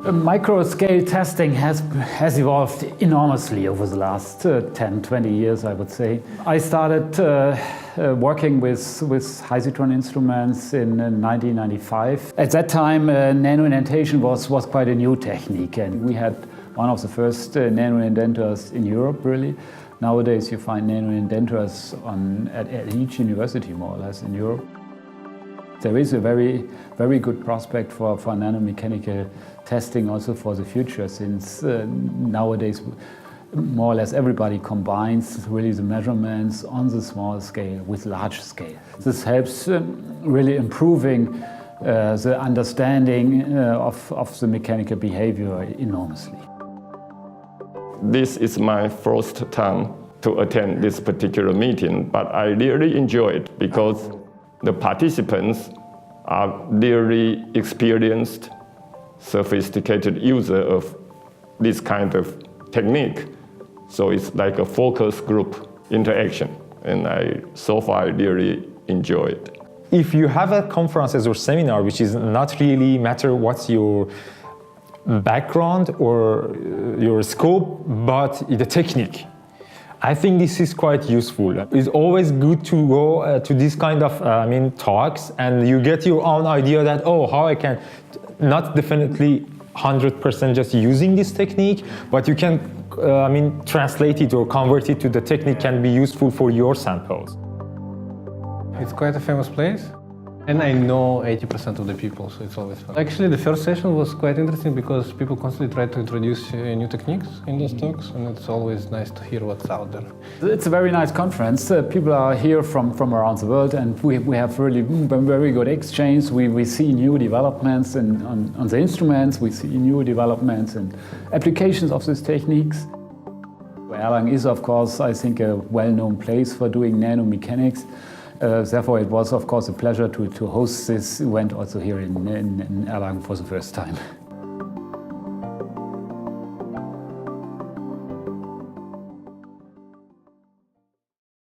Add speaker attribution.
Speaker 1: Micro-scale testing has evolved enormously over the last 10, 20 years, I would say. I started working with Hysitron instruments in 1995. At that time, nano indentation was quite a new technique, and we had one of the first nano indenters in Europe, really. Nowadays, you find nano indenters at each university, more or less, in Europe. There is a very, very good prospect for nanomechanical testing also for the future, since nowadays more or less everybody combines really the measurements on the small scale with large scale. This helps really improving the understanding of the mechanical behavior enormously.
Speaker 2: This is my first time to attend this particular meeting, but I really enjoy it because the participants are really experienced, sophisticated users of this kind of technique. So it's like a focus group interaction, and so far I really enjoy it.
Speaker 3: If you have a conferences or seminar which is not really matter what's your background or your scope, but the technique, I think this is quite useful. It's always good to go to this kind of talks, and you get your own idea that, oh, how I can, not definitely 100% just using this technique, but you can translate it or convert it to the technique can be useful for your samples.
Speaker 4: It's quite a famous place, and I know 80% of the people, so it's always fun. Actually, the first session was quite interesting because people constantly try to introduce new techniques in those talks, and it's always nice to hear what's out there.
Speaker 1: It's a very nice conference. People are here from around the world, and we have really very good exchange. We see new developments on the instruments, we see new developments and applications of these techniques. Erlangen is, of course, I think, a well-known place for doing nanomechanics. Therefore, it was, of course, a pleasure to host this event also here in Erlangen for the first time.